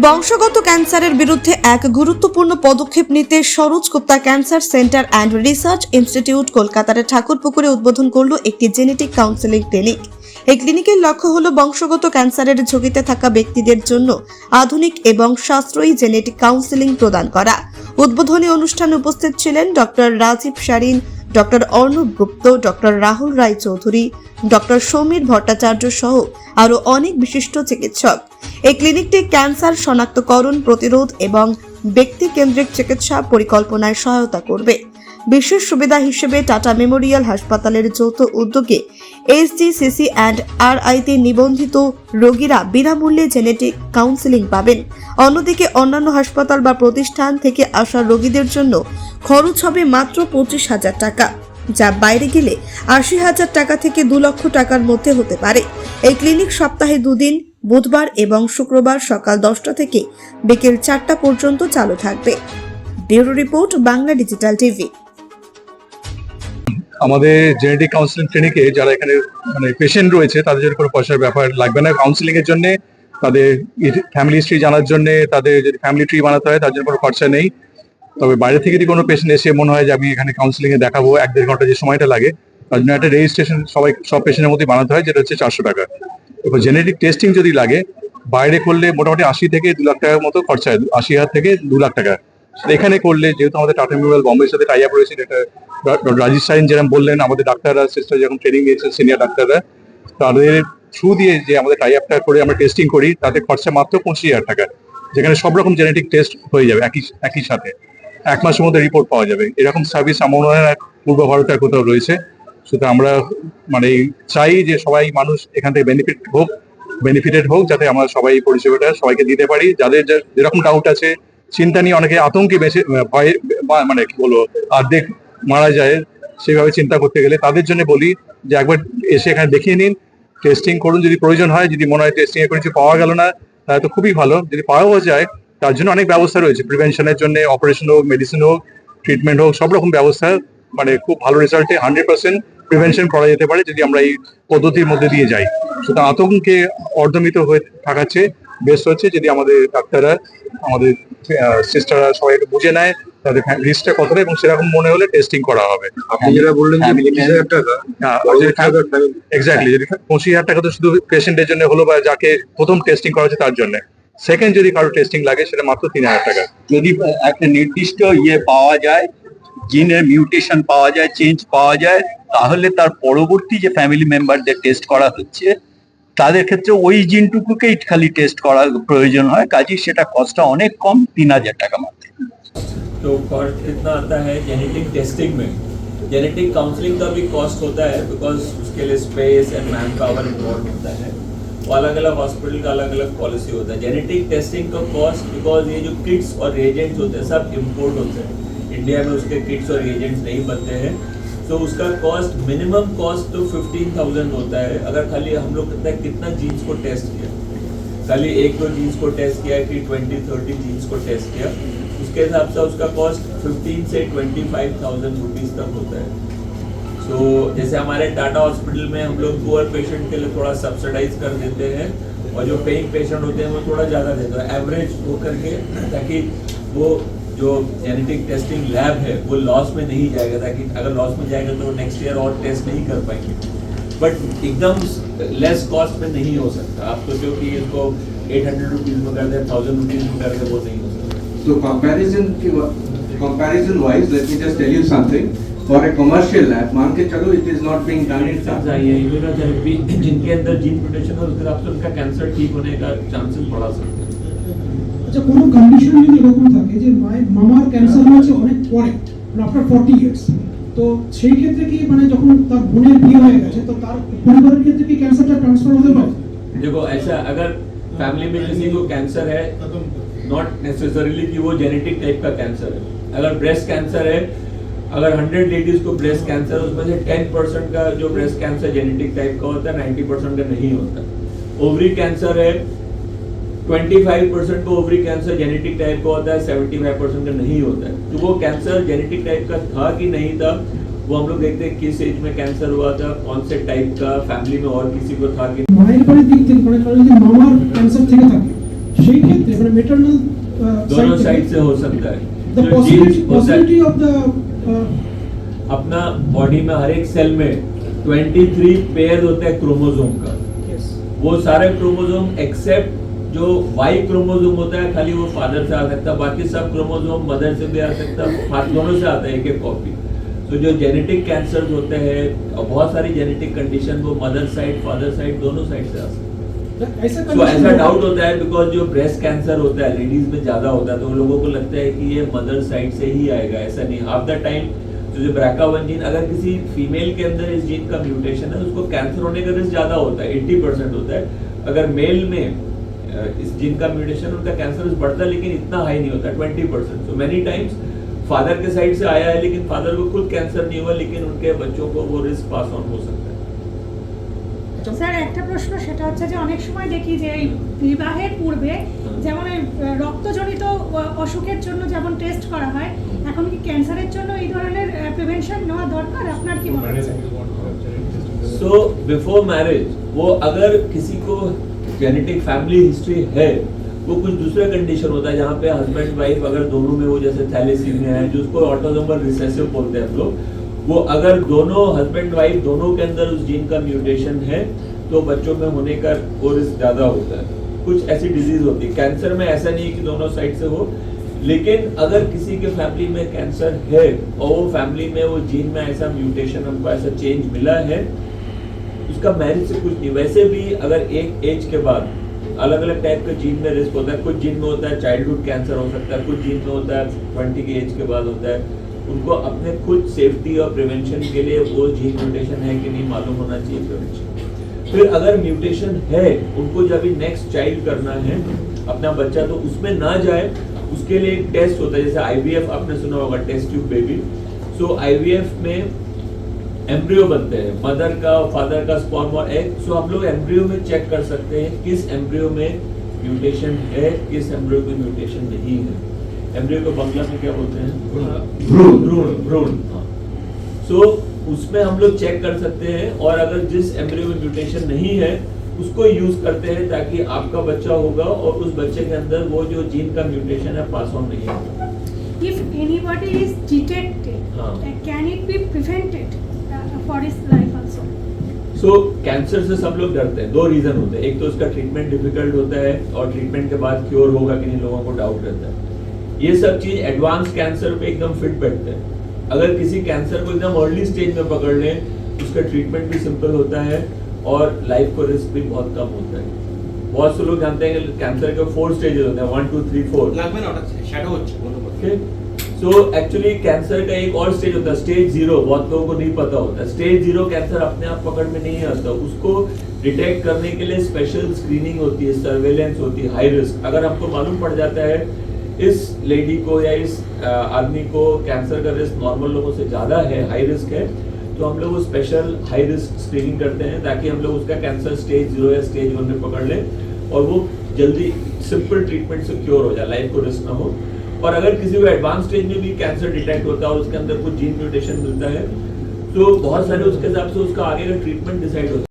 বংশগত ক্যান্সারের বিরুদ্ধে এক গুরুত্বপূর্ণ পদক্ষেপ নিতে Saroj Gupta cancer centre and research institute কলকাতার ঠাকুরপুকুরে উদ্বোধন করল একটি জেনেটিক কাউন্সেলিং ক্লিনিক। এই ক্লিনিকের লক্ষ্য হল বংশগত ক্যান্সারের ঝুঁকিতে থাকা ব্যক্তিদের জন্য আধুনিক এবং সাশ্রয়ী জেনেটিক কাউন্সেলিং প্রদান করা। উদ্বোধনী অনুষ্ঠানে উপস্থিত ছিলেন doctor Rajib Sarin, doctor Arnab Gupta, doctor Rahul Roy Chowdhury, doctor Samir Bhattacharya সহ আরও অনেক বিশিষ্ট চিকিৎসক। এই ক্লিনিকটি ক্যান্সার শনাক্তকরণ, প্রতিরোধ এবং ব্যক্তিকেন্দ্রিক চিকিৎসা পরিকল্পনায় সহায়তা করবে। বিশেষ সুবিধা হিসেবে টাটা মেমোরিয়াল হাসপাতালের যৌথ উদ্যোগে SGCC অ্যান্ড RIতে নিবন্ধিত রোগীরা বিনামূল্যে জেনেটিক কাউন্সেলিং পাবেন। অন্যদিকে অন্যান্য হাসপাতাল বা প্রতিষ্ঠান থেকে আসা রোগীদের জন্য খরচ হবে মাত্র 25,000 টাকা, যা বাইরে গেলে 80,000 টাকা থেকে 2 লক্ষ টাকার মধ্যে হতে পারে। এই ক্লিনিক সপ্তাহে 2 দিন, বুধবার এবং শুক্রবার সকাল 10টা থেকে বিকেল 4টা পর্যন্ত চালু থাকবে। Bureau report, Bangla digital TV. আমাদের জেনেটিক কাউন্সিলিং ক্লিনিকে যারা এখানে পেশেন্ট রয়েছে তাদের জন্য কোনো পয়সার ব্যাপার লাগবে না। কাউন্সিলিং এর জন্য তাদের ফ্যামিলি হিস্ট্রি জানার জন্য, তাদের যদি ফ্যামিলি ট্রি বানাতে হয় তার জন্য কোনো খরচা নেই। তবে বাইরে থেকে যদি কোনো পেশেন্ট এসে মনে হয় যে আমি এখানে কাউন্সিলিং এ দেখাবো, 1-1.5 ঘন্টা যে সময়টা লাগে, তার জন্য একটা রেজিস্ট্রেশন সব পেশেন্টের মধ্যে বানাতে হয়, যেটা হচ্ছে 400 টাকা। এবার জেনেটিক টেস্টিং যদি লাগে বাইরে করলে মোটামুটি 80 থেকে 2 লাখ টাকার মতো খরচা হয়, 80,000 থেকে 2 লাখ টাকা। এখানে করলে যেহেতু আমাদের টাটা মেমোরিয়াল বম্বের সাথে টাই আপ রয়েছে, এটা রাজীব সাইন যেরকম বললেন, আমাদের ডাক্তাররা, সিস্টার যখন ট্রেনিং নিয়েছেন, সিনিয়র ডাক্তাররা, তাদের থ্রু দিয়ে যে আমাদের টাই আপটা করে আমরা টেস্টিং করি, তাতে খরচা মাত্র 25,000 টাকা, যেখানে সব রকম জেনেটিক টেস্ট হয়ে যাবে একই সাথে। 1 মাসের মধ্যে রিপোর্ট পাওয়া যাবে। এরকম সার্ভিস আমার মনে হয় পূর্ব ভারতে আর কোথাও রয়েছে। সুতরাং আমরা চাই যে সবাই মানুষ এখান থেকে বেনিফিটেড হোক, যাতে আমরা সবাই এই পরিষেবাটা সবাইকে দিতে পারি। যাদের যেরকম ডাউট আছে, চিন্তা নিয়ে অনেকে আতঙ্কে বেশি ভয়ে কি বলবো অর্ধেক মারা যায়, সেভাবে চিন্তা করতে গেলে তাদের জন্য বলি যে একবার এসে এখানে দেখিয়ে নিন, টেস্টিং করুন। যদি প্রয়োজন হয়, যদি মনে হয় টেস্টিং এর কিছু পাওয়া গেল না, তাহলে তো খুবই ভালো। যদি পাওয়াও যায়, তার জন্য অনেক ব্যবস্থা রয়েছে, প্রিভেনশনের জন্য অপারেশন হোক, মেডিসিন হোক, ট্রিটমেন্ট হোক, সব রকম ব্যবস্থা খুব ভালো রেজাল্টে 100% প্রিভেনশন করা যেতে পারে যদি আমরা এই পদ্ধতির মধ্যে দিয়ে যাই। সুতরাং আতঙ্কে অর্ধমিত হয়ে থাকাচ্ছে বেস্ট হচ্ছে যদি আমাদের ডাক্তাররা, আমাদের সিস্টাররা সবাই একটু বুঝে নেয় তাদের রিস্কটা কতটা, এবং সেরকম মনে হলে টেস্টিং করা হবে। আপনি যেটা বললেন যে 25,000 টাকা, এক্স্যাক্টলি, যদি 25,000 টাকা তো শুধু পেশেন্টের জন্য হলো, বা যাকে প্রথম টেস্টিং করা হচ্ছে তার জন্য। সেকেন্ড যদি কারো টেস্টিং লাগে, সেটা মাত্র 3,000 টাকা। যদি একটা নির্দিষ্ট পাওয়া যায়, জিনের মিউটেশন পাওয়া যায়, চেঞ্জ পাওয়া যায়, তাহলে তার পরবর্তী যে ফ্যামিলি মেম্বারদের টেস্ট করা হচ্ছে তাদের ক্ষেত্রে ওই জিনটুকুকেই খালি টেস্ট করার প্রয়োজন হয়। কাজেই সেটা কস্টটা অনেক কম, 3,000 টাকা মাত্র। तो कॉस्ट कितना आता है जेनेटिक टेस्टिंग में? जेनेटिक काउंसलिंग का भी कॉस्ट होता है, बिकॉज उसके लिए space and man power involve होता है। वो अलग अलग हॉस्पिटल का अलग अलग पॉलिसी होता है। जेनेटिक टेस्टिंग का कॉस्ट, बिकॉज ये जो किट्स और रिएजेंट्स होते हैं सब इम्पोर्ट होते हैं, इंडिया में उसके किट्स और रिएजेंट्स नहीं बनते हैं। तो उसका कॉस्ट, मिनिमम कॉस्ट तो 15,000 होता है। अगर खाली हम लोग कितना जीन्स को टेस्ट किया, खाली 1-2 जीन्स को टेस्ट किया कि 20-30 जीन्स को टेस्ट किया, उसके हिसाब से उसका कॉस्ट 15 से 25,000 रुपीज़ तक होता है। सो जैसे हमारे टाटा हॉस्पिटल में हम लोग पुअर पेशेंट के लिए थोड़ा सब्सिडाइज कर देते हैं, और जो पेइंग पेशेंट होते हैं वो थोड़ा ज़्यादा देते हैं एवरेज होकर के, ताकि वो जो जेनेटिक टेस्टिंग लैब है वो लॉस में नहीं जाएगा, ताकि अगर लॉस में जाएगा तो नेक्स्ट ईयर और टेस्ट नहीं कर पाएंगे। बट एकदम लेस कॉस्ट में नहीं हो सकता। आप सोचो कि इसको 800 रुपीज़ में कर दे, 1000 रुपीज़ में कर दे, वो नहीं हो सकता। So comparison wise, let me just tell you something. For a commercial lab, मान के चलो it is not being done in China. Immunotherapy जिनके अंदर जीन म्यूटेशन है, उसके हिसाब से उनका कैंसर ठीक होने का चांसेस बढ़ा सकते हैं। আচ্ছা, কোনো কন্ডিশন যদি এরকম থাকে যে মামার ক্যান্সার হয়েছে অনেক পরে, আফটার 40 ইয়ার্স, তো সেই ক্ষেত্রে কি যখন তার বোনের বিয়ে হয়ে গেছে, তো তার পরিবারের ক্ষেত্রে কি ক্যান্সারটা ট্রান্সফার হতে পারে? देखो ऐसा, अगर फैमिली में किसी को कैंसर है, नॉट नेसेसरीली कि वो जेनेटिक टाइप का कैंसर है। अगर ब्रेस्ट कैंसर है, अगर 100 लेडीज को ब्रेस्ट कैंसर, उसमें से 10% का जो ब्रेस्ट कैंसर जेनेटिक टाइप का होता है, 90% का नहीं होता। ओवरी कैंसर है, 25% को ओवरी कैंसर जेनेटिक टाइप का होता है, 75% का नहीं होता है। तो वो कैंसर जेनेटिक टाइप का था कि नहीं था, वो हम लोग देखते हैं किस एज में कैंसर हुआ था, कौन से टाइप का, फैमिली में और किसी को था कि মায়ের বাড়ির দিক থেকে যদি মামার ক্যান্সার থেকে থাকে, সেই ক্ষেত্রে মানে মেটারনাল दोनों साइड से हो सकता है the जो जीन्स होता है possibility of the अपना बॉडी में हर एक सेल में 23 पेयर होता है क्रोमोसोम का। yes वो सारे क्रोमोसोम एक्सेप्ट जो वाई क्रोमोसोम होता है खाली वो फादर से आ सकता है, बाकी सब क्रोमोसोम मदर से भी आ सकता है, हाथ दोनों से आता है एक एक कॉपी। तो जो जेनेटिक कैंसर होते हैं और बहुत सारी जेनेटिक कंडीशन वो मदर साइड फादर साइड दोनों साइड से आ सकते हैं। ऐसा तो ऐसा डाउट होता है बिकॉज जो ब्रेस्ट कैंसर होता है लेडीज में ज्यादा होता है तो उन लोगों को लगता है कि ये मदर साइड से ही आएगा, ऐसा नहीं। हाफ द टाइम तो जो BRCA1 जीन अगर किसी फीमेल के अंदर इस जीन का म्यूटेशन है उसको कैंसर होने का रिस्क ज्यादा होता है, 80% होता है। अगर मेल में इस जीन का म्यूटेशन उनका कैंसर रिस्क बढ़ता है लेकिन इतना हाई नहीं होता, 20%। सो मेनी टाइम्स फादर के साइड से आया है लेकिन फादर को खुद कैंसर नहीं हुआ लेकिन उनके बच्चों को वो रिस्क पास ऑन हो सकता है। স্যার একটা প্রশ্ন সেটা হচ্ছে যে অনেক সময় দেখি যে এই বিবাহের পূর্বে যেমন এই রক্তজনিত অসুখের জন্য যেমন টেস্ট করা হয়, এখন কি ক্যান্সারের জন্য এই ধরনের প্রিভেনশন নেওয়া দরকার? আপনার কি মনে হয়? सो बिफोर मैरिज वो अगर किसी को जेनेटिक फैमिली हिस्ट्री है वो कुछ दूसरा कंडीशन होता है जहाँ पे हस्बैंड वाइफ अगर दोनों में वो जैसे थैलेसीमिया है जिसको ऑटोसोमल रिसेसिव बोलते हैं हम लोग, वो अगर दोनों हस्बैंड वाइफ दोनों के अंदर उस जीन का म्यूटेशन है तो बच्चों में होने का वो रिस्क ज्यादा होता है। कुछ ऐसी डिजीज होती है, कैंसर में ऐसा नहीं है कि दोनों साइड से हो, लेकिन अगर किसी के फैमिली में कैंसर है और वो फैमिली में वो जीन में ऐसा म्यूटेशन हमको ऐसा चेंज मिला है उसका मैरिज से कुछ नहीं। वैसे भी अगर एक एज के बाद अलग अलग टाइप के जीन में रिस्क होता है, कुछ जीन में होता है चाइल्डहुड कैंसर हो सकता है, कुछ जीन में होता है 20 की एज के बाद होता है। उनको अपने खुद सेफ्टी और प्रिवेंशन के लिए वो जीन म्यूटेशन है कि नहीं मालूम होना चाहिए प्रिवेंशन। फिर अगर म्यूटेशन है उनको जब भी नेक्स्ट चाइल्ड करना है अपना बच्चा तो उसमें ना जाए उसके लिए एक टेस्ट होता है जैसे IVF आपने सुना होगा, टेस्ट ट्यूब बेबी। सो IVF में एम्ब्रियो बनते हैं, मदर का फादर का स्पर्म और एग। सो हम लोग एम्ब्रियो में चेक कर सकते हैं किस एम्ब्रियो में म्यूटेशन है किस एम्ब्रियो में म्यूटेशन नहीं है। एम्ब्रियो को बांग्ला में क्या बोलते हैं? भ्रूण। सो उसमें हम लोग चेक कर सकते हैं और अगर जिस एम्ब्रियो में म्यूटेशन नहीं है उसको यूज करते हैं ताकि आपका बच्चा होगा और उस बच्चे के अंदर वो जो जीन का म्यूटेशन है पास ऑन नहीं होगा। If anybody is detected, हाँ। can it be prevented for his life also? So cancer से सब लोग डरते हैं, दो रीजन होते हैं। एक तो उसका ट्रीटमेंट डिफिकल्ट होता है और ट्रीटमेंट के बाद क्योर होगा कि नहीं लोगों को डाउट रहता है। ये सब चीज एडवांस कैंसर पे एकदम फिट बैठते हैं। अगर किसी कैंसर को एकदम अर्ली स्टेज में पकड़ लें उसका ट्रीटमेंट भी सिंपल होता है और लाइफ को रिस्क भी बहुत कम होता है। बहुत से लोग जानते हैं कि कैंसर के 4 स्टेजेस होते हैं, 1 2 3 4। ओके, सो एक्चुअली कैंसर का एक और स्टेज होता है स्टेज 0, बहुत लोगों को नहीं पता होता। स्टेज 0 कैंसर अपने आप पकड़ में नहीं आता, उसको डिटेक्ट करने के लिए स्पेशल स्क्रीनिंग होती है, सर्वेलेंस होती है, हाई रिस्क। अगर हमको मालूम पड़ जाता है इस लेडी को या इस आदमी को कैंसर का रिस्क नॉर्मल लोगों से ज्यादा है, हाई रिस्क है, तो हम लोग स्पेशल हाई रिस्क स्क्रीनिंग करते हैं ताकि हम लोग उसका कैंसर स्टेज 0 या स्टेज 1 में पकड़ लें और वो जल्दी सिंपल ट्रीटमेंट से क्योर हो जाए, लाइफ को रिस्क ना हो। और अगर किसी को एडवांस स्टेज में भी कैंसर डिटेक्ट होता है और उसके अंदर कुछ जीन म्यूटेशन मिलता है तो बहुत सारे उसके हिसाब से उसका आगे का ट्रीटमेंट डिसाइड होता है।